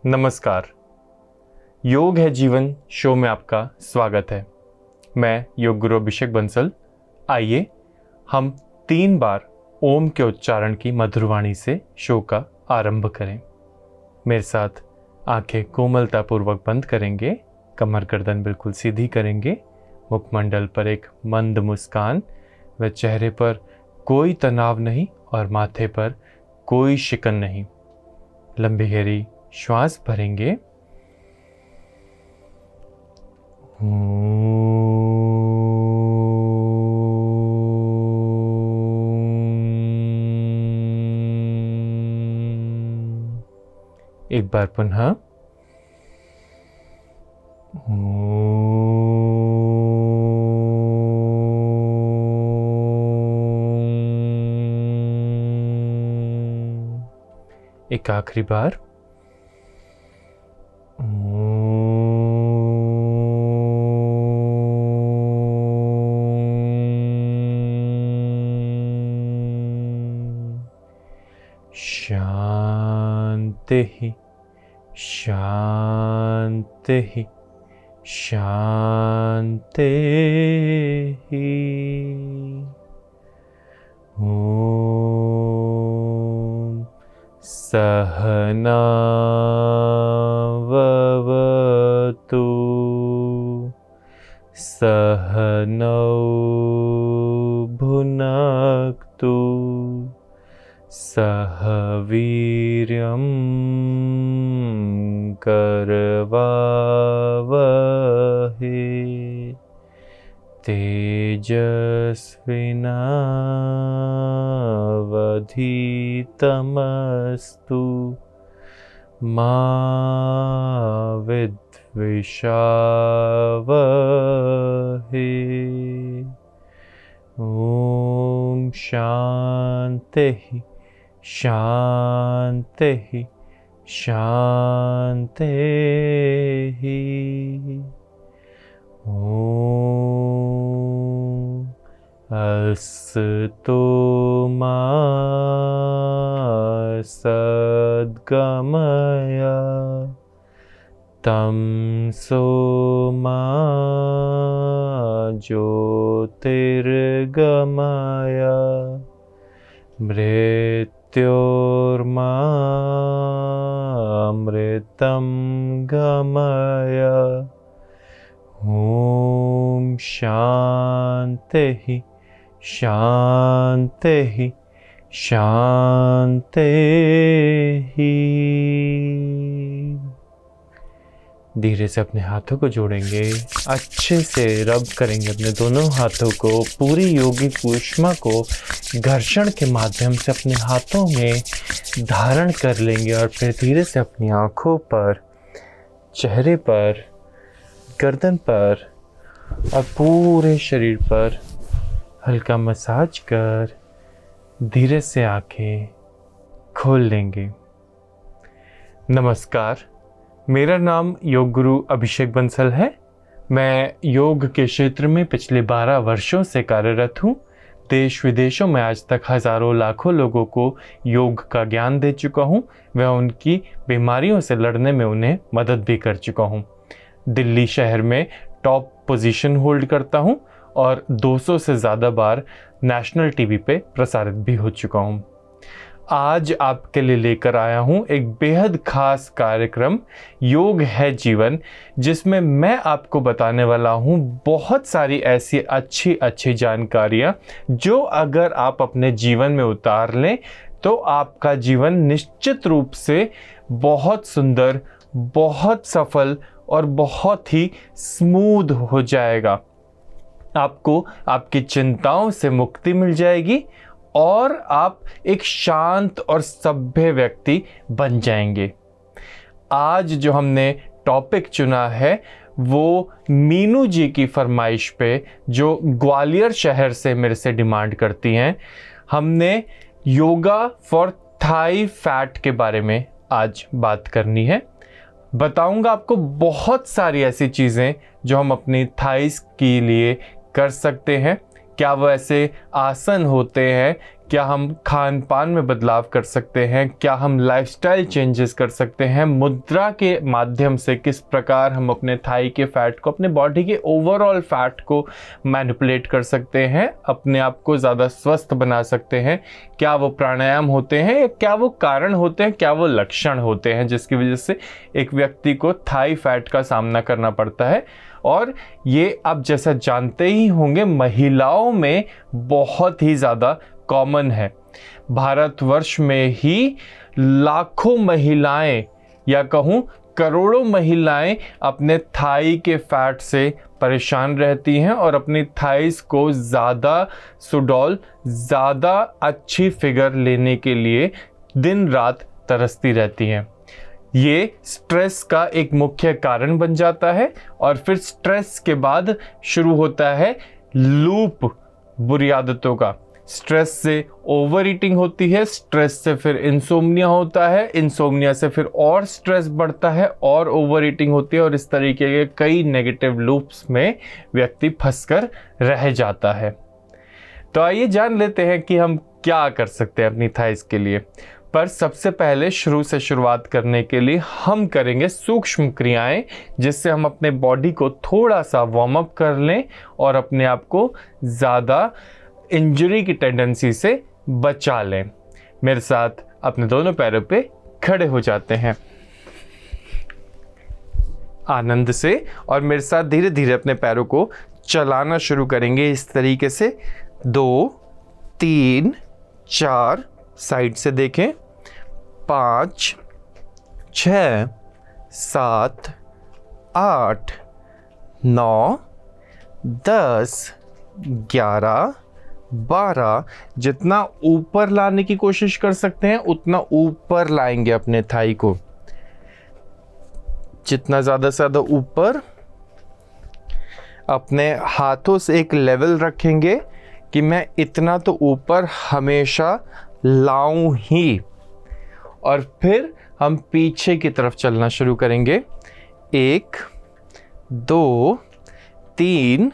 नमस्कार। योग है जीवन शो में आपका स्वागत है। मैं योग गुरु अभिषेक बंसल। आइए हम 3 बार ओम के उच्चारण की मधुरवाणी से शो का आरंभ करें। मेरे साथ आंखें कोमलतापूर्वक बंद करेंगे, कमर गर्दन बिल्कुल सीधी करेंगे, मुखमंडल पर एक मंद मुस्कान व चेहरे पर कोई तनाव नहीं और माथे पर कोई शिकन नहीं। लंबी गहरी श्वास भरेंगे। एक बार पुनः एक आखिरी बार शांति शांति शांति। ओम सहना भवतु सहनौ भुनक्तु सह वीर्यं करवावहै तेजस्विनावधीतमस्तु मा विद्विषावहै। ओम शांति शांति शांति। ओम अस्तु मा सद्गमय तमसो मा ज्योतिर्गमय मृत्योर्मामृतं गमय। ओम शांति शांति शांति। धीरे से अपने हाथों को जोड़ेंगे, अच्छे से रब करेंगे अपने दोनों हाथों को, पूरी योगिक ऊष्मा को घर्षण के माध्यम से अपने हाथों में धारण कर लेंगे और फिर धीरे से अपनी आँखों पर, चेहरे पर, गर्दन पर और पूरे शरीर पर हल्का मसाज कर धीरे से आंखें खोल लेंगे। नमस्कार, मेरा नाम योग गुरु अभिषेक बंसल है। मैं योग के क्षेत्र में पिछले 12 वर्षों से कार्यरत हूँ। देश विदेशों में आज तक हज़ारों लाखों लोगों को योग का ज्ञान दे चुका हूँ। वह उनकी बीमारियों से लड़ने में उन्हें मदद भी कर चुका हूँ। दिल्ली शहर में टॉप पोजीशन होल्ड करता हूँ और 200 से ज़्यादा बार नेशनल टीवी पे प्रसारित भी हो चुका हूँ। आज आपके लिए लेकर आया हूँ एक बेहद खास कार्यक्रम, योग है जीवन, जिसमें मैं आपको बताने वाला हूँ बहुत सारी ऐसी अच्छी जानकारियाँ जो अगर आप अपने जीवन में उतार लें तो आपका जीवन निश्चित रूप से बहुत सुंदर, बहुत सफल और बहुत ही स्मूथ हो जाएगा। आपको आपकी चिंताओं से मुक्ति मिल जाएगी और आप एक शांत और सभ्य व्यक्ति बन जाएंगे। आज जो हमने टॉपिक चुना है वो मीनू जी की फरमाइश पे, जो ग्वालियर शहर से मेरे से डिमांड करती हैं। हमने योगा फॉर थाई फैट के बारे में आज बात करनी है। बताऊंगा आपको बहुत सारी ऐसी चीज़ें जो हम अपनी थाइस के लिए कर सकते हैं, क्या वो ऐसे आसन होते हैं? क्या हम खान पान में बदलाव कर सकते हैं? क्या हम लाइफस्टाइल चेंजेस कर सकते हैं? मुद्रा के माध्यम से किस प्रकार हम अपने थाई के फैट को, अपने बॉडी के ओवरऑल फैट को मैनिपुलेट कर सकते हैं, अपने आप को ज़्यादा स्वस्थ बना सकते हैं? क्या वो प्राणायाम होते हैं? क्या वो कारण होते हैं? क्या वो लक्षण होते हैं जिसकी वजह से एक व्यक्ति को थाई फैट का सामना करना पड़ता है? और ये आप जैसा जानते ही होंगे, महिलाओं में बहुत ही ज़्यादा कॉमन है। भारतवर्ष में ही लाखों महिलाएं, या कहूँ करोड़ों महिलाएं अपने थाई के फैट से परेशान रहती हैं और अपनी थाइस को ज़्यादा सुडौल, ज़्यादा अच्छी फिगर लेने के लिए दिन रात तरसती रहती हैं। ये स्ट्रेस का एक मुख्य कारण बन जाता है और फिर स्ट्रेस के बाद शुरू होता है लूप बुरी आदतों का। स्ट्रेस से ओवर ईटिंग होती है, स्ट्रेस से फिर इंसोम्निया होता है, इंसोम्निया से फिर और स्ट्रेस बढ़ता है और ओवर ईटिंग होती है, और इस तरीके के कई नेगेटिव लूप्स में व्यक्ति फंसकर रह जाता है। तो आइए जान लेते हैं कि हम क्या कर सकते हैं अपनी थाइस के लिए। पर सबसे पहले शुरू से शुरुआत करने के लिए हम करेंगे सूक्ष्म क्रियाएं, जिससे हम अपने बॉडी को थोड़ा सा वार्म अप कर लें और अपने आप को ज़्यादा इंजरी की टेंडेंसी से बचा लें। मेरे साथ अपने दोनों पैरों पे खड़े हो जाते हैं आनंद से, और मेरे साथ धीरे धीरे अपने पैरों को चलाना शुरू करेंगे इस तरीके से। 2 3 4, साइड से देखें, 5 6 7 8 9 10 11 12। जितना ऊपर लाने की कोशिश कर सकते हैं उतना ऊपर लाएंगे अपने थाई को, जितना ज़्यादा से ज़्यादा ऊपर। अपने हाथों से एक लेवल रखेंगे कि मैं इतना तो ऊपर हमेशा लाऊं ही, और फिर हम पीछे की तरफ चलना शुरू करेंगे। 1 2 3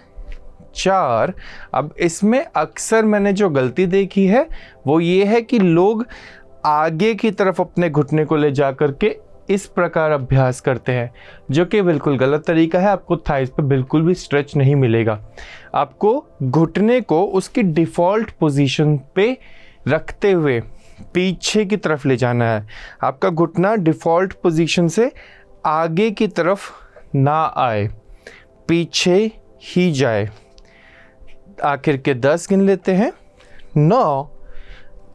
4। अब इसमें अक्सर मैंने जो गलती देखी है वो ये है कि लोग आगे की तरफ अपने घुटने को ले जा करके इस प्रकार अभ्यास करते हैं, जो कि बिल्कुल गलत तरीका है। आपको थाइस पे बिल्कुल भी स्ट्रेच नहीं मिलेगा। आपको घुटने को उसकी डिफ़ॉल्ट पोजीशन पे रखते हुए पीछे की तरफ ले जाना है। आपका घुटना डिफ़ॉल्ट पोजीशन से आगे की तरफ ना आए, पीछे ही जाए। आखिर के 10 गिन लेते हैं। 9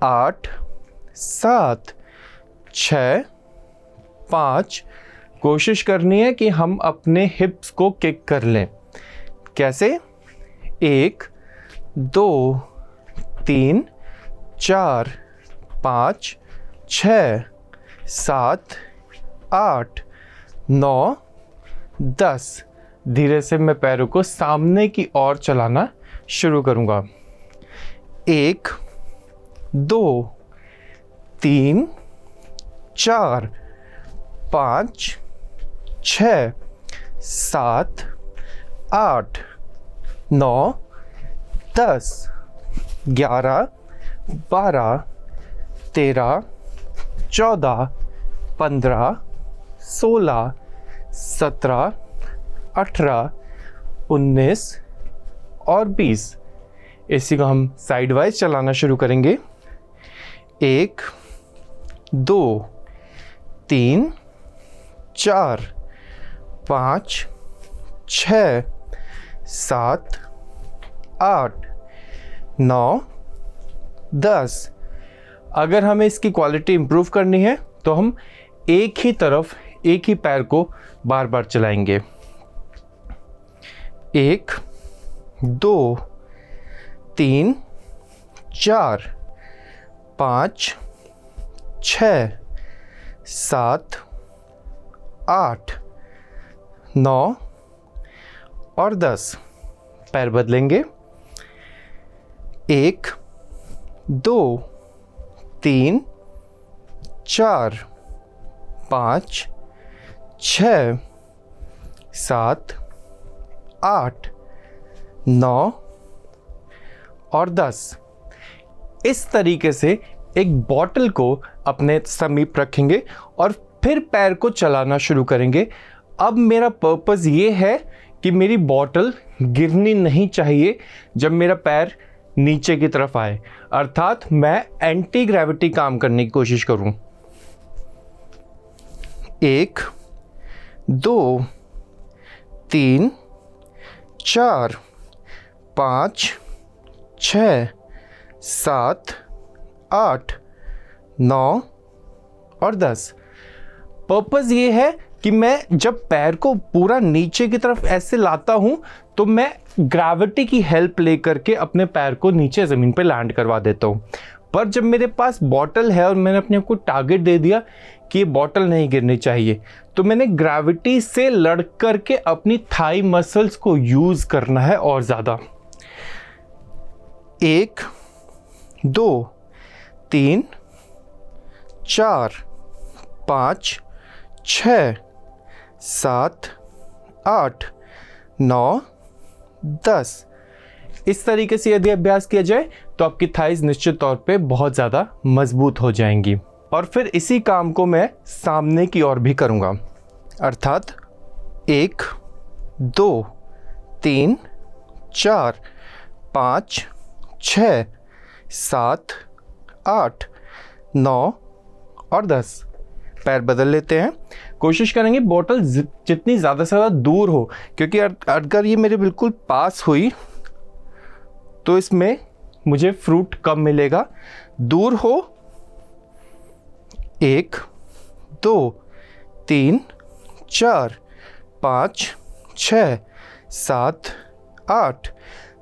8 7 6 5। कोशिश करनी है कि हम अपने हिप्स को किक कर लें। कैसे? 1 2 3 4 5 6 7 8 9 10। धीरे से मैं पैरों को सामने की ओर चलाना शुरू करूंगा। 1 2 3 4 5 6 7 8 9 10 11 12 13 14 15 16 17 18 19 और 20। इसी को हम साइड वाइज चलाना शुरू करेंगे। 1 2 3 4 5 6 7 8 9 10। अगर हमें इसकी क्वालिटी इम्प्रूव करनी है तो हम एक ही तरफ, एक ही पैर को बार बार चलाएंगे। 1 2 3 4 5 6 7 8 9 और 10। पैर बदलेंगे। 1 2 3 4 5 6 7 8 9 और 10। इस तरीके से एक बॉटल को अपने समीप रखेंगे और फिर पैर को चलाना शुरू करेंगे। अब मेरा पर्पस ये है कि मेरी बॉटल गिरनी नहीं चाहिए जब मेरा पैर नीचे की तरफ आए, अर्थात मैं एंटी ग्रेविटी काम करने की कोशिश करूं। 1 2 3 4 5 6 7 8 9 और 10। पर्पस ये है कि मैं जब पैर को पूरा नीचे की तरफ ऐसे लाता हूं तो मैं ग्रेविटी की हेल्प लेकर के अपने पैर को नीचे ज़मीन पे लैंड करवा देता हूं। पर जब मेरे पास बॉटल है और मैंने अपने आप को टारगेट दे दिया कि ये बॉटल नहीं गिरनी चाहिए, तो मैंने ग्रेविटी से लड़ करके अपनी थाई मसल्स को यूज़ करना है और ज़्यादा। 1 2 3 4 5 6 7 8 9 10। इस तरीके से यदि अभ्यास किया जाए तो आपकी थाइज निश्चित तौर पे बहुत ज़्यादा मजबूत हो जाएंगी। और फिर इसी काम को मैं सामने की ओर भी करूँगा, अर्थात 1 2 3 4 5 6 7 8 9 और 10। पैर बदल लेते हैं। कोशिश करेंगे बॉटल जितनी ज़्यादा से ज़्यादा दूर हो, क्योंकि अगर ये मेरे बिल्कुल पास हुई तो इसमें मुझे फ्रूट कम मिलेगा। दूर हो 1 2 3 4 5 6 7 8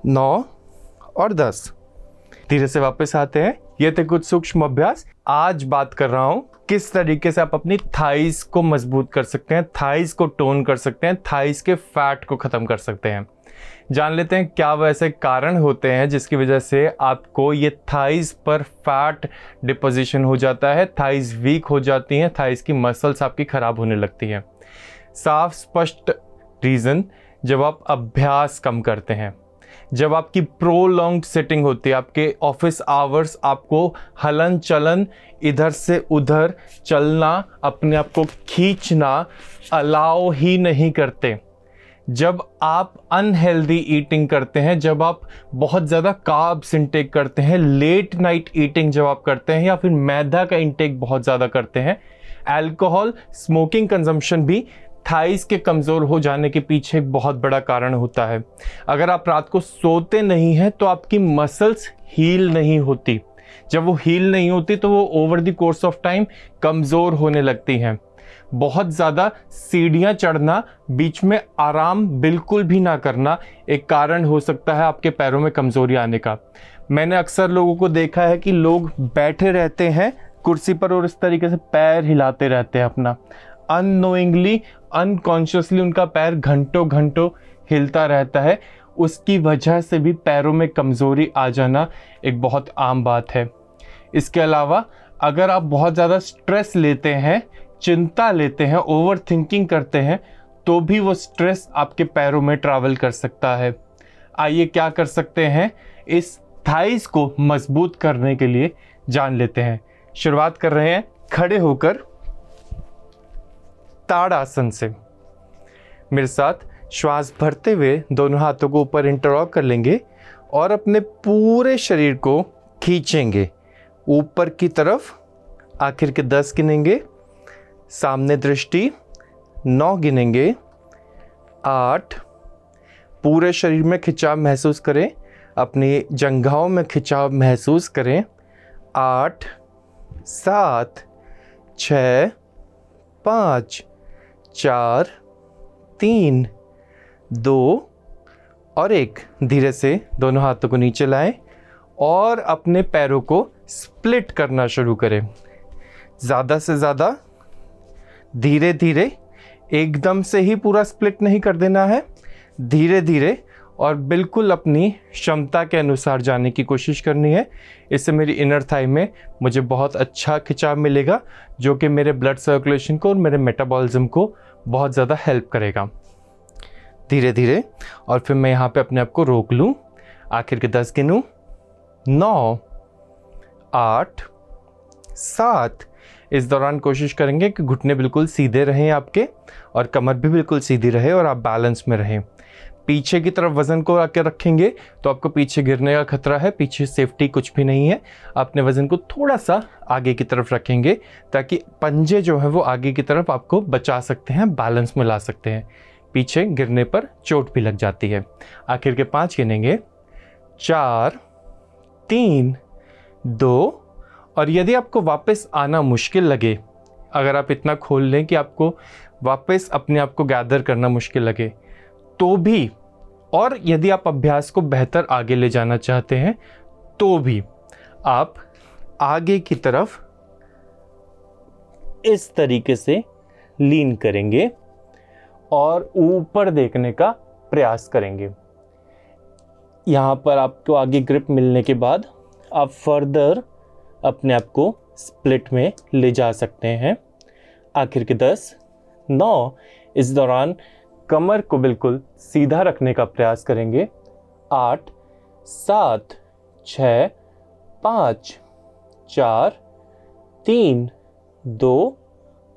9 और 10। धीरे से वापस आते हैं। ये थे कुछ सूक्ष्म अभ्यास। आज बात कर रहा हूं किस तरीके से आप अपनी थाइस को मजबूत कर सकते हैं, थाइस को टोन कर सकते हैं, थाइस के फैट को ख़त्म कर सकते हैं। जान लेते हैं क्या वैसे कारण होते हैं जिसकी वजह से आपको ये थाइस पर फैट डिपोजिशन हो जाता है, थाइस वीक हो जाती हैं, थाइस की मसल्स आपकी ख़राब होने लगती हैं। साफ स्पष्ट रीज़न, जब आप अभ्यास कम करते हैं, जब आपकी प्रोलॉन्ग्ड सिटिंग होती है, आपके ऑफिस आवर्स आपको हलन चलन, इधर से उधर चलना, अपने आप को खींचना अलाउ ही नहीं करते। जब आप अनहेल्दी ईटिंग करते हैं, जब आप बहुत ज़्यादा कार्ब्स इंटेक करते हैं, लेट नाइट ईटिंग जब आप करते हैं, या फिर मैदा का इंटेक बहुत ज़्यादा करते हैं, अल्कोहल, स्मोकिंग कंजम्पशन भी थाइस के कमज़ोर हो जाने के पीछे एक बहुत बड़ा कारण होता है। अगर आप रात को सोते नहीं हैं तो आपकी मसल्स हील नहीं होती। जब वो हील नहीं होती तो वो over the course of time कमज़ोर होने लगती हैं। बहुत ज़्यादा सीढ़ियाँ चढ़ना, बीच में आराम बिल्कुल भी ना करना एक कारण हो सकता है आपके पैरों में कमज़ोरी आने का। मैंने अक्सर लोगों को देखा है कि लोग बैठे रहते हैं कुर्सी पर और इस तरीके से पैर हिलाते रहते हैं अपना, अननोइंगली, अनकॉन्शियसली उनका पैर घंटों घंटों हिलता रहता है। उसकी वजह से भी पैरों में कमज़ोरी आ जाना एक बहुत आम बात है। इसके अलावा अगर आप बहुत ज़्यादा स्ट्रेस लेते हैं, चिंता लेते हैं, ओवर थिंकिंग करते हैं, तो भी वो स्ट्रेस आपके पैरों में ट्रैवल कर सकता है। आइए क्या कर सकते हैं इस थाइस को मजबूत करने के लिए जान लेते हैं। शुरुआत कर रहे हैं खड़े होकर ताड़ासन से। मेरे साथ श्वास भरते हुए दोनों हाथों को ऊपर इंटरलॉक कर लेंगे और अपने पूरे शरीर को खींचेंगे ऊपर की तरफ। आखिर के 10 गिनेंगे, सामने दृष्टि 9 गिनेंगे, 8, पूरे शरीर में खिंचाव महसूस करें, अपनी जंघाओं में खिंचाव महसूस करें, 8, 7, 6, 5, 4, 3, 2 और 1। धीरे से दोनों हाथों को नीचे लाएं और अपने पैरों को स्प्लिट करना शुरू करें। ज़्यादा से ज़्यादा धीरे धीरे, एकदम से ही पूरा स्प्लिट नहीं कर देना है, धीरे धीरे और बिल्कुल अपनी क्षमता के अनुसार जाने की कोशिश करनी है। इससे मेरी इनर थाई में मुझे बहुत अच्छा खिंचाव मिलेगा, जो कि मेरे ब्लड सर्कुलेशन को और मेरे मेटाबॉलिज्म को बहुत ज़्यादा हेल्प करेगा। धीरे धीरे, और फिर मैं यहाँ पे अपने आप को रोक लूँ, आखिर के 10 गिनूँ, 9, 8, 7। इस दौरान कोशिश करेंगे कि घुटने बिल्कुल सीधे रहें आपके और कमर भी बिल्कुल सीधी रहे और आप बैलेंस में रहें। पीछे की तरफ वज़न को आके रखेंगे तो आपको पीछे गिरने का खतरा है। पीछे सेफ्टी कुछ भी नहीं है। अपने वज़न को थोड़ा सा आगे की तरफ रखेंगे ताकि पंजे जो है वो आगे की तरफ आपको बचा सकते हैं, बैलेंस में ला सकते हैं। पीछे गिरने पर चोट भी लग जाती है। आखिर के 5 गिनेंगे, 4, 3, 2। और यदि आपको वापस आना मुश्किल लगे, अगर आप इतना खोल लें कि आपको वापस अपने आप को गैदर करना मुश्किल लगे तो भी, और यदि आप अभ्यास को बेहतर आगे ले जाना चाहते हैं तो भी आप आगे की तरफ इस तरीके से लीन करेंगे और ऊपर देखने का प्रयास करेंगे। यहाँ पर आपको आगे ग्रिप मिलने के बाद आप फर्दर अपने आप को स्प्लिट में ले जा सकते हैं। आखिर के 10, 9। इस दौरान कमर को बिल्कुल सीधा रखने का प्रयास करेंगे। 8, 7, 6, 5, 4, 3, 2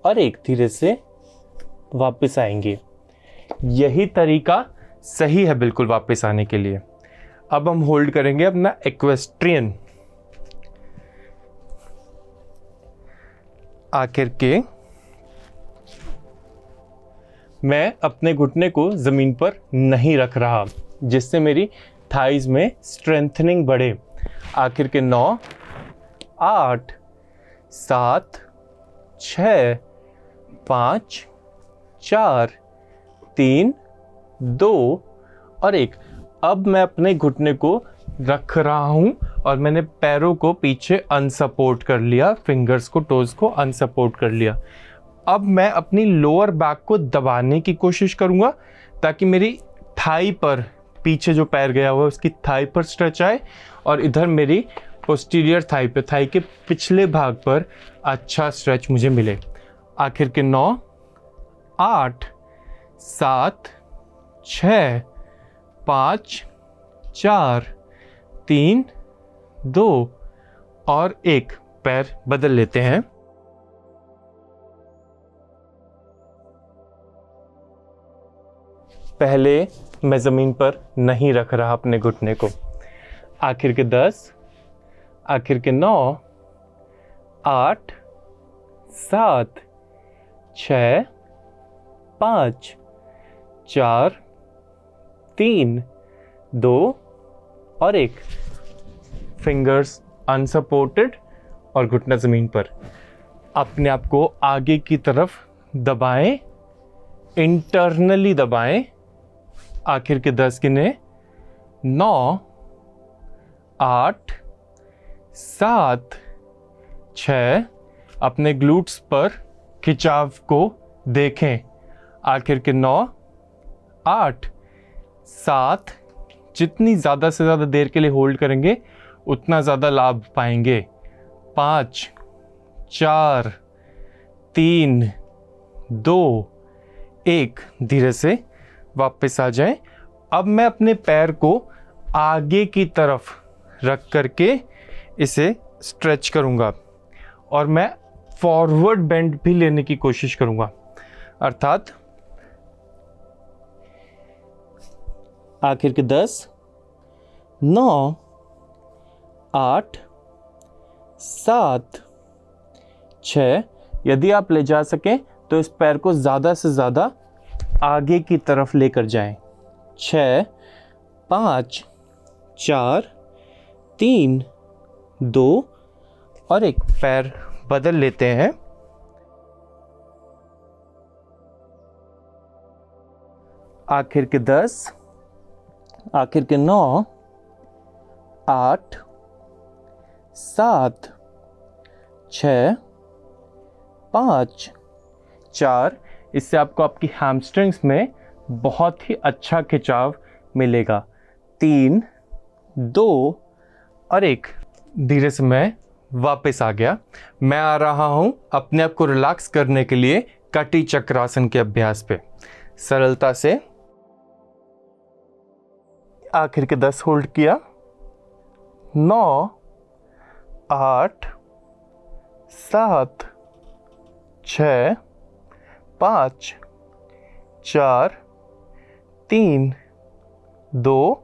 और 1। धीरे से वापस आएंगे। यही तरीका सही है बिल्कुल वापस आने के लिए। अब हम होल्ड करेंगे अपना इक्वेस्ट्रियन। आखिर के मैं अपने घुटने को ज़मीन पर नहीं रख रहा जिससे मेरी थाइज में स्ट्रेंथनिंग बढ़े। आखिर के 9, 8, 7, 6, 5, 4, 3, 2 और 1। अब मैं अपने घुटने को रख रहा हूँ और मैंने पैरों को पीछे अनसपोर्ट कर लिया, फिंगर्स को, टोज को अनसपोर्ट कर लिया। अब मैं अपनी लोअर बैक को दबाने की कोशिश करूँगा ताकि मेरी थाई पर, पीछे जो पैर गया हुआ है उसकी थाई पर स्ट्रेच आए और इधर मेरी पोस्टीरियर थाई पे, थाई के पिछले भाग पर अच्छा स्ट्रेच मुझे मिले। आखिर के 9, 8, 7, 6, 5, 4, 3, 2 और 1। पैर बदल लेते हैं। पहले मैं ज़मीन पर नहीं रख रहा अपने घुटने को। आखिर के 10, आखिर के 9, 8, 7, 6, 5, 4, 3, 2 और 1। फिंगर्स अनसपोर्टेड और घुटना ज़मीन पर। अपने आप को आगे की तरफ दबाएं, इंटरनली दबाएं। आखिर के 10 गिने, 9, 8, 7, 6। अपने ग्लूट्स पर खिंचाव को देखें। आखिर के 9, 8, 7। जितनी ज़्यादा से ज़्यादा देर के लिए होल्ड करेंगे उतना ज़्यादा लाभ पाएंगे। 5, 4, 3, 2, 1। धीरे से वापस आ जाएं। अब मैं अपने पैर को आगे की तरफ रख करके इसे स्ट्रेच करूंगा और मैं फॉरवर्ड बेंड भी लेने की कोशिश करूंगा। अर्थात आखिर के 10, 9, 8, 7, 6। यदि आप ले जा सकें तो इस पैर को ज़्यादा से ज़्यादा आगे की तरफ लेकर जाएं। 6, 5, 4, 3, 2 और 1। पैर बदल लेते हैं। आखिर के 10, आखिर के 9, 8, 7, 6, 5, 4। इससे आपको आपकी हैमस्ट्रिंग्स में बहुत ही अच्छा खिंचाव मिलेगा। 3, 2 और 1। धीरे से मैं वापस आ गया। मैं आ रहा हूँ अपने आप को रिलैक्स करने के लिए कटी चक्रासन के अभ्यास पे। सरलता से आखिर के 10 होल्ड किया, 9, 8, 7, 6, 5, 4, 3, 2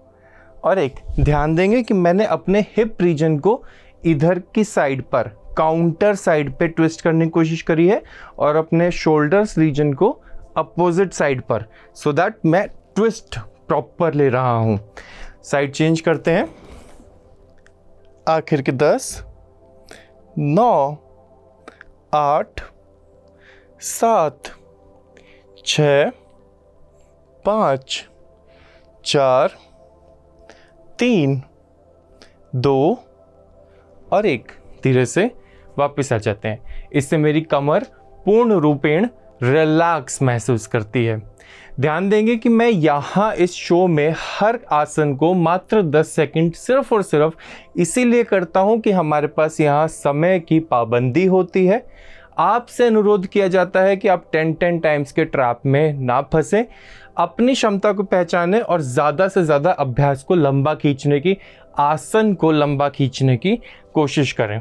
और 1। ध्यान देंगे कि मैंने अपने हिप रीजन को इधर की साइड पर काउंटर साइड पे ट्विस्ट करने की कोशिश करी है और अपने शोल्डर्स रीजन को अपोजिट साइड पर, सो दैट मैं ट्विस्ट प्रॉपर ले रहा हूं। साइड चेंज करते हैं। आखिर के 10, 9, 8, 7, 6, 5, 4, 3, 2 और 1। धीरे से वापस आ जाते हैं। इससे मेरी कमर पूर्ण रूपेण रिलैक्स महसूस करती है। ध्यान देंगे कि मैं यहाँ इस शो में हर आसन को मात्र 10 सेकंड सिर्फ और सिर्फ इसीलिए करता हूँ कि हमारे पास यहाँ समय की पाबंदी होती है। आपसे अनुरोध किया जाता है कि आप 10 टाइम्स के ट्रैप में ना फंसें, अपनी क्षमता को पहचानें और ज़्यादा से ज़्यादा अभ्यास को लंबा खींचने की, आसन को लंबा खींचने की कोशिश करें।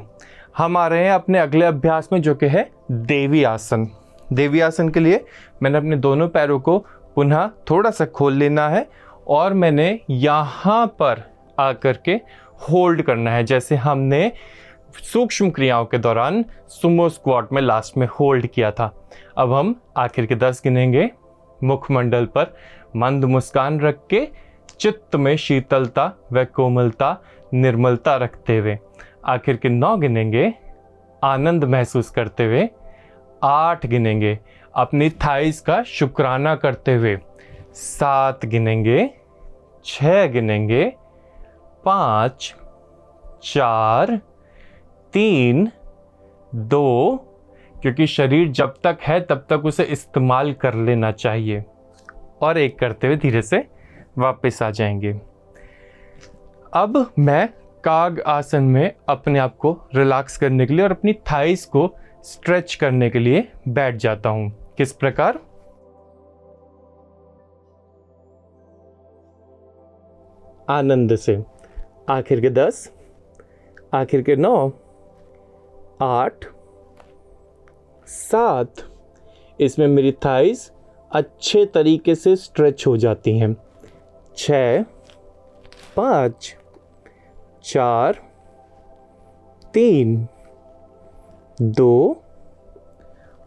हम आ रहे हैं अपने अगले अभ्यास में, जो कि है देवी आसन। देवी आसन के लिए मैंने अपने दोनों पैरों को पुनः थोड़ा सा खोल लेना है और मैंने यहाँ पर आकर के होल्ड करना है, जैसे हमने सूक्ष्म क्रियाओं के दौरान सुमो स्क्वाट में लास्ट में होल्ड किया था। अब हम आखिर के 10 गिनेंगे, मुखमंडल पर मंद मुस्कान रख के, चित्त में शीतलता व कोमलता निर्मलता रखते हुए। आखिर के 9 गिनेंगे, आनंद महसूस करते हुए। 8 गिनेंगे, अपनी थाइस का शुक्राना करते हुए। 7 गिनेंगे, 6 गिनेंगे, 5, 4, 3, 2, क्योंकि शरीर जब तक है तब तक उसे इस्तेमाल कर लेना चाहिए, और 1 करते हुए धीरे से वापस आ जाएंगे। अब मैं काग आसन में अपने आप को रिलैक्स करने के लिए और अपनी थाइस को स्ट्रेच करने के लिए बैठ जाता हूं। किस प्रकार? आनंद से। आखिर के 10, आखिर के 9, 8, 7, इसमें मेरी थाइस अच्छे तरीके से स्ट्रेच हो जाती हैं। 6, 5, 4, 3, 2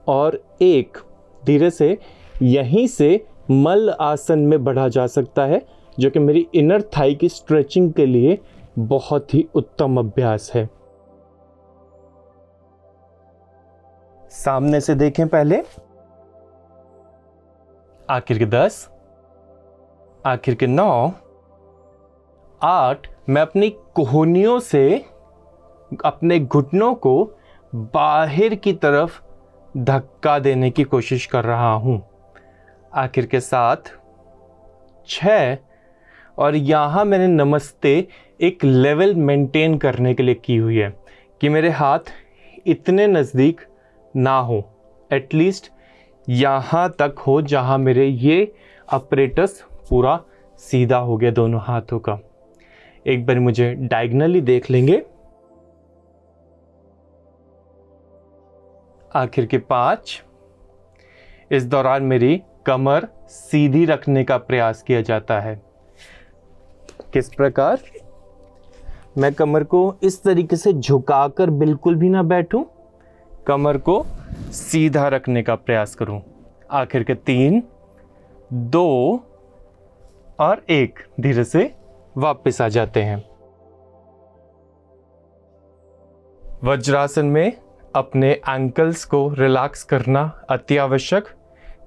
और 1। धीरे से यहीं से मल आसन में बढ़ा जा सकता है, जो कि मेरी इनर थाई की स्ट्रेचिंग के लिए बहुत ही उत्तम अभ्यास है। सामने से देखें पहले। आखिर के 10, आखिर के 9, 8, मैं अपनी कोहनियों से अपने घुटनों को बाहर की तरफ धक्का देने की कोशिश कर रहा हूं। आखिर के 7, 6 और यहाँ मैंने नमस्ते एक लेवल मेंटेन करने के लिए की हुई है कि मेरे हाथ इतने नज़दीक ना हो, एटलीस्ट यहाँ तक हो जहाँ मेरे ये अपरेटस पूरा सीधा हो गया दोनों हाथों का। एक बार मुझे डायगनली देख लेंगे। आखिर के 5, इस दौरान मेरी कमर सीधी रखने का प्रयास किया जाता है। किस प्रकार? मैं कमर को इस तरीके से झुकाकर बिल्कुल भी ना बैठूं, कमर को सीधा रखने का प्रयास करूं। आखिर के 3, 2 और 1, धीरे से वापस आ जाते हैं। वज्रासन में अपने एंकल्स को रिलैक्स करना अति आवश्यक,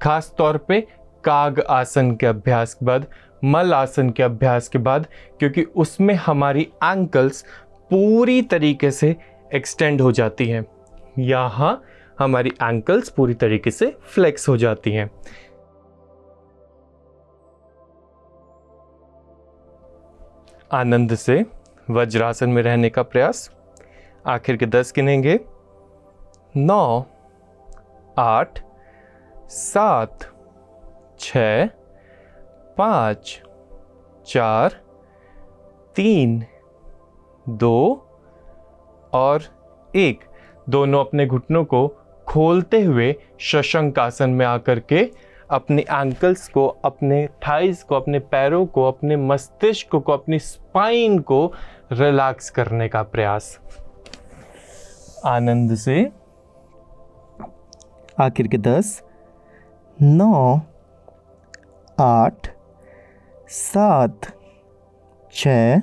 खास तौर पे काग आसन के अभ्यास के बाद, मल आसन के अभ्यास के बाद, क्योंकि उसमें हमारी एंकल्स पूरी तरीके से एक्सटेंड हो जाती हैं। यहाँ हमारी एंकल्स पूरी तरीके से फ्लेक्स हो जाती हैं। आनंद से वज्रासन में रहने का प्रयास। आखिर के 10 गिनेंगे, 9, 8, 7, 6, 5, 4, 3, 2 और 1। दोनों अपने घुटनों को खोलते हुए शशंक आसन में आकर के अपने एंकल्स को, अपने थाइस को, अपने पैरों को, अपने मस्तिष्क को, अपनी स्पाइन को रिलैक्स करने का प्रयास। आनंद से। आखिर के 10, 9, 8, 7, 6,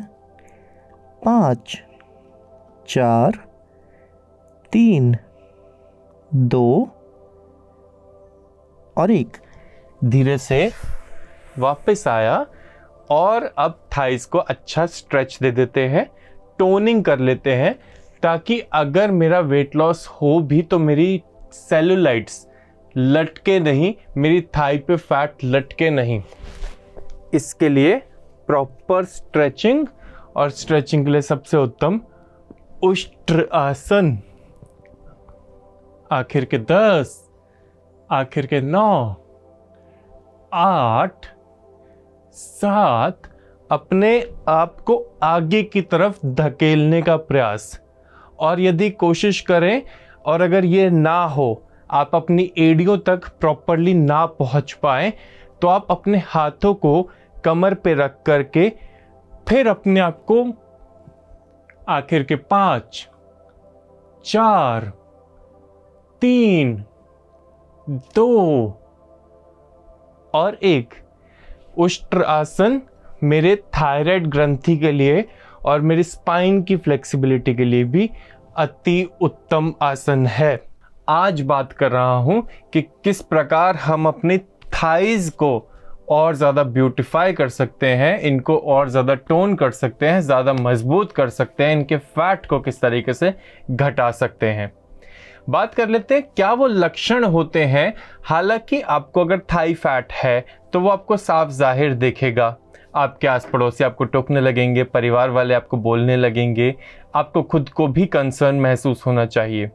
5, 4, 3, 2 और 1। धीरे से वापस आया और अब थाइस को अच्छा स्ट्रेच दे देते हैं, टोनिंग कर लेते हैं, ताकि अगर मेरा वेट लॉस हो भी तो मेरी सेलुलाइट्स लटके नहीं, मेरी थाई पे फैट लटके नहीं। इसके लिए प्रॉपर स्ट्रेचिंग, और स्ट्रेचिंग के लिए सबसे उत्तम उष्ट्र आसन। आखिर के 10, आखिर के 9, 8, 7, अपने आप को आगे की तरफ धकेलने का प्रयास। और यदि कोशिश करें और अगर ये ना हो, आप अपनी एड़ियों तक प्रॉपरली ना पहुंच पाए, तो आप अपने हाथों को कमर पे रख करके फिर अपने आप को आखिर के 5, 4, 3, 2 और 1। उष्ट्र आसन मेरे थायराइड ग्रंथि के लिए और मेरी स्पाइन की फ्लेक्सिबिलिटी के लिए भी अति उत्तम आसन है। आज बात कर रहा हूं कि किस प्रकार हम अपने थाइज को और ज़्यादा ब्यूटिफाई कर सकते हैं, इनको और ज़्यादा टोन कर सकते हैं, ज़्यादा मजबूत कर सकते हैं, इनके फैट को किस तरीके से घटा सकते हैं। बात कर लेते हैं क्या वो लक्षण होते हैं। हालांकि आपको अगर थाई फैट है तो वो आपको साफ जाहिर दिखेगा, आपके आस पड़ोसी आपको टोकने लगेंगे, परिवार वाले आपको बोलने लगेंगे, आपको खुद को भी कंसर्न महसूस होना चाहिए।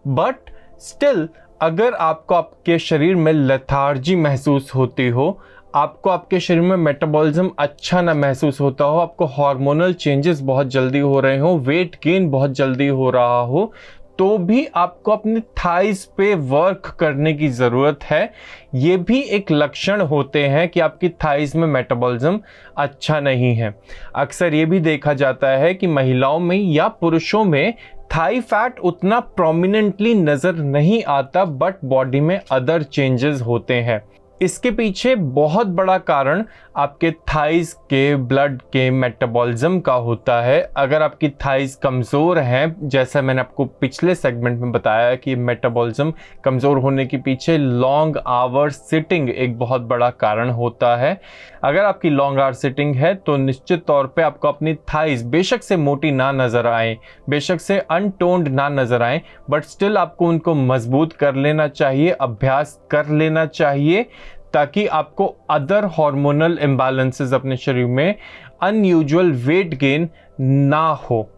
बट स्टिल अगर आपको आपके शरीर में लेथार्जी महसूस होती हो, आपको आपके शरीर में मेटाबॉलिज्म अच्छा ना महसूस होता हो, आपको हार्मोनल चेंजेस बहुत जल्दी हो रहे हो, वेट गेन बहुत जल्दी हो रहा हो, तो भी आपको अपने थाइस पे वर्क करने की ज़रूरत है। ये भी एक लक्षण होते हैं कि आपकी थाइस में मेटाबॉलिज्म अच्छा नहीं है। अक्सर ये भी देखा जाता है कि महिलाओं में या पुरुषों में थाई फैट उतना प्रोमिनेंटली नज़र नहीं आता, बट बॉडी में अदर चेंजेस होते हैं। इसके पीछे बहुत बड़ा कारण आपके थाइस के ब्लड के मेटाबॉलिज्म का होता है। अगर आपकी थाइस कमज़ोर हैं, जैसा मैंने आपको पिछले सेगमेंट में बताया कि मेटाबॉलिज्म कमज़ोर होने के पीछे लॉन्ग आवर सिटिंग एक बहुत बड़ा कारण होता है। अगर आपकी लॉन्ग आवर सिटिंग है तो निश्चित तौर पे आपको अपनी थाइस बेशक से मोटी ना नज़र आए, बेशक से अनटोन्ड ना नज़र आए, बट स्टिल आपको उनको मजबूत कर लेना चाहिए, अभ्यास कर लेना चाहिए, ताकि आपको अदर हार्मोनल इम्बैलेंसेस अपने शरीर में अनयूजुअल वेट गेन ना हो।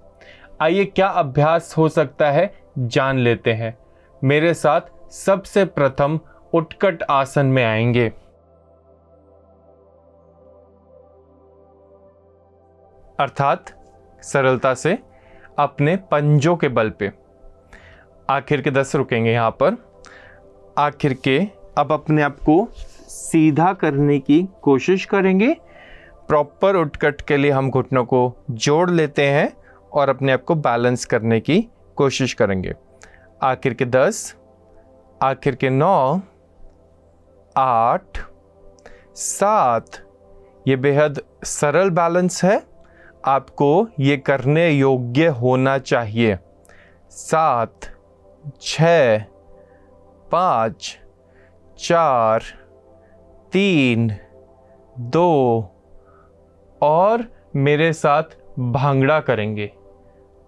आइए क्या अभ्यास हो सकता है जान लेते हैं। मेरे साथ सबसे प्रथम उत्कट आसन में आएंगे। अर्थात सरलता से अपने पंजों के बल पे आखिर के 10 रुकेंगे यहाँ पर। आखिर के अब अपने आप को सीधा करने की कोशिश करेंगे। प्रॉपर उत्कट के लिए हम घुटनों को जोड़ लेते हैं और अपने आप को बैलेंस करने की कोशिश करेंगे। आखिर के 10, आखिर के 9, 8, 7। ये बेहद सरल बैलेंस है, आपको ये करने योग्य होना चाहिए। 7, 6, 5, 4, 3, 2 और मेरे साथ भांगड़ा करेंगे।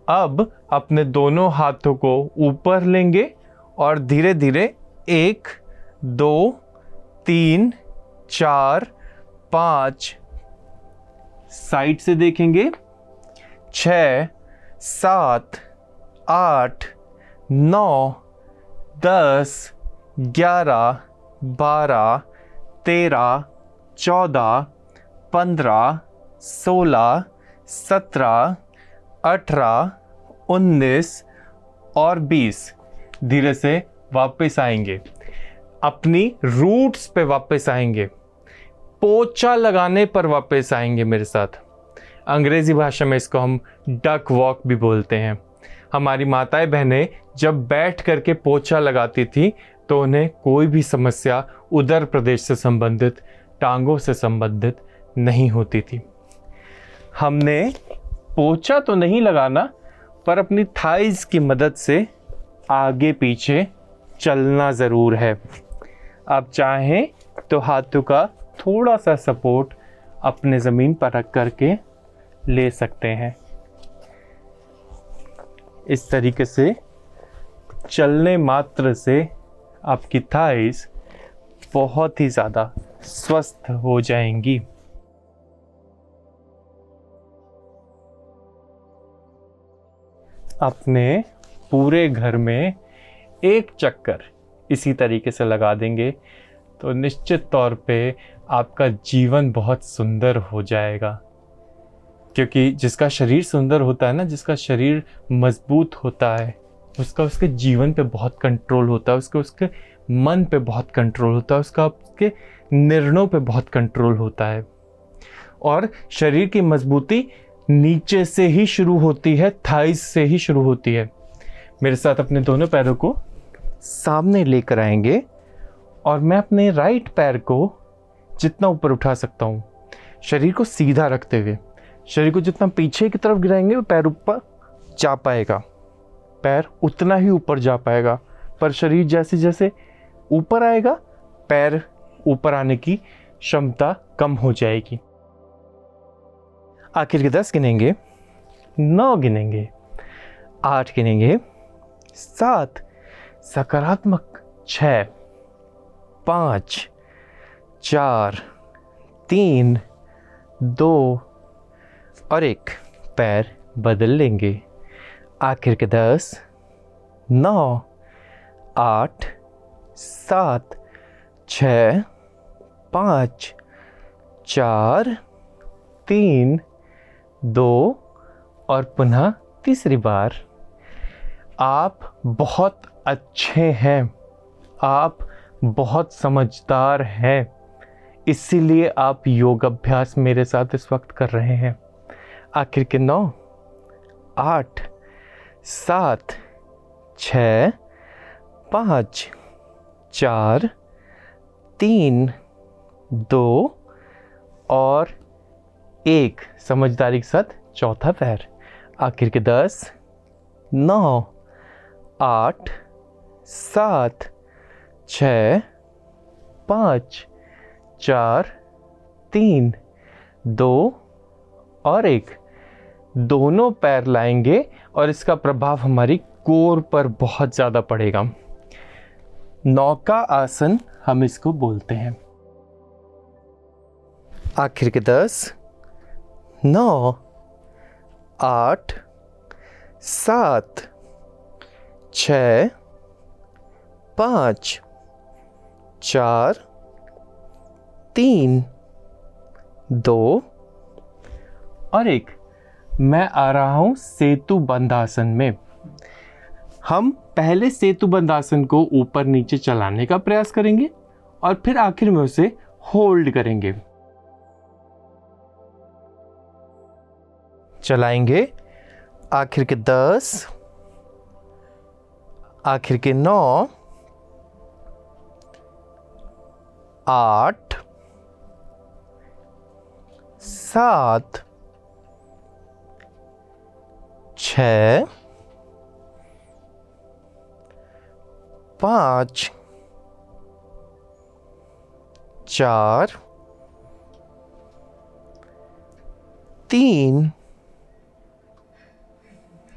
अब अपने दोनों हाथों को ऊपर लेंगे और धीरे धीरे 1, 2, 3, 4, 5 साइड से देखेंगे, 6, 7, 8, 9, 10, 11, 12, 13, 14, 15, 16, 17, 18, 19 और 20 धीरे से वापस आएंगे, अपनी रूट्स पे वापस आएंगे, पोछा लगाने पर वापस आएंगे मेरे साथ। अंग्रेजी भाषा में इसको हम डक वॉक भी बोलते हैं। हमारी माताएं बहनें जब बैठ करके पोछा लगाती थी तो उन्हें कोई भी समस्या उदर प्रदेश से संबंधित, टांगों से संबंधित नहीं होती थी। हमने पोछा तो नहीं लगाना, पर अपनी थाइज की मदद से आगे पीछे चलना ज़रूर है। आप चाहें तो हाथों का थोड़ा सा सपोर्ट अपने ज़मीन पर रख करके ले सकते हैं। इस तरीके से चलने मात्र से आपकी थाइज बहुत ही ज़्यादा स्वस्थ हो जाएंगी। अपने पूरे घर में एक चक्कर इसी तरीके से लगा देंगे तो निश्चित तौर पे आपका जीवन बहुत सुंदर हो जाएगा। क्योंकि जिसका शरीर सुंदर होता है ना, जिसका शरीर मजबूत होता है, उसका उसके जीवन पे बहुत कंट्रोल होता है, उसके मन पे बहुत कंट्रोल होता है, उसके निर्णयों पे बहुत कंट्रोल होता है। और शरीर की मजबूती नीचे से ही शुरू होती है, थाइज से ही शुरू होती है। मेरे साथ अपने दोनों पैरों को सामने लेकर आएंगे और मैं अपने राइट पैर को जितना ऊपर उठा सकता हूँ, शरीर को सीधा रखते हुए, शरीर को जितना पीछे की तरफ गिराएंगे वो पैर ऊपर जा पाएगा, पैर उतना ही ऊपर जा पाएगा। पर शरीर जैसे जैसे ऊपर आएगा, पैर ऊपर आने की क्षमता कम हो जाएगी। आखिर के 10 गिनेंगे, 9 गिनेंगे, 8 गिनेंगे, 7 सकारात्मक, 6, 5, 4, 3, 2 और 1 पैर बदल लेंगे। आखिर के 10, 9, 8, 7, 6, 5, 4, 3, 2 और पुनः तीसरी बार। आप बहुत अच्छे हैं, आप बहुत समझदार हैं, इसीलिए आप योग अभ्यास मेरे साथ इस वक्त कर रहे हैं। आखिर के 9, 8, 7, 6, 5, 4, 3, 2 और 1 समझदारी के साथ चौथा पैर। आखिर के 10, 9, 8, 7, 6, 5, 4, 3, 2 और 1 दोनों पैर लाएंगे और इसका प्रभाव हमारी कोर पर बहुत ज़्यादा पड़ेगा। नौका आसन हम इसको बोलते हैं। आखिर के 10, 9, 8, 7, 6, 5, 4, 3, 2 और 1 मैं आ रहा हूँ सेतु बंध आसन में। हम पहले सेतु बंध आसन को ऊपर नीचे चलाने का प्रयास करेंगे और फिर आखिर में उसे होल्ड करेंगे। चलाएंगे। आखिर के 10, आखिर के 9, 8, 7, 6, 5, 4, 3,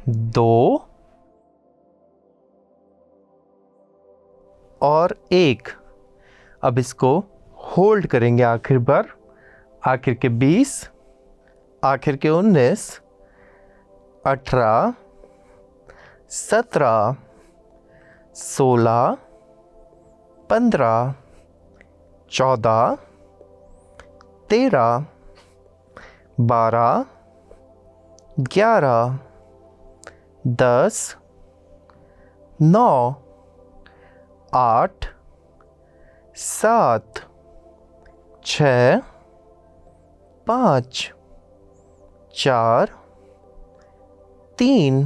2 और 1 अब इसको होल्ड करेंगे आखिर बार। आखिर के 20, आखिर के 19, 18, 17, 16, 15, 14, 13, 12, 11, 10 9 8 7 6 5 4 3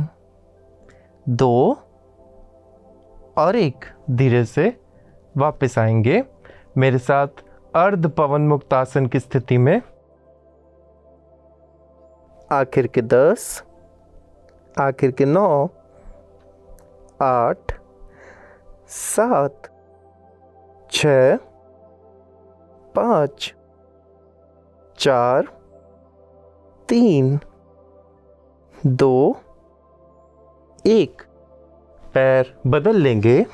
2 और 1। धीरे से वापस आएंगे मेरे साथ अर्ध पवन मुक्त आसन की स्थिति में। आखिर के 10, आखिर के 9 8 7 6 5 4 3 2 1। पैर बदल लेंगे।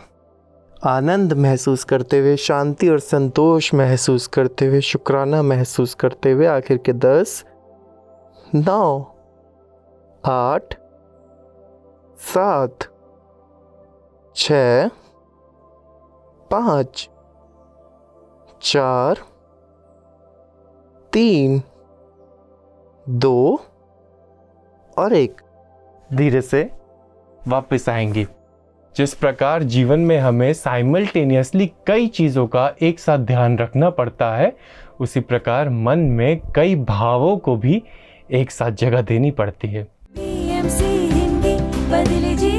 आनंद महसूस करते हुए, शांति और संतोष महसूस करते हुए, शुक्राना महसूस करते हुए। आखिर के 10 9 8 7 6 5 4 3 2 और 1। धीरे से वापस आएंगे। जिस प्रकार जीवन में हमें साइमल्टेनियसली कई चीज़ों का एक साथ ध्यान रखना पड़ता है, उसी प्रकार मन में कई भावों को भी एक साथ जगह देनी पड़ती है। BMC हिंदी बदले जी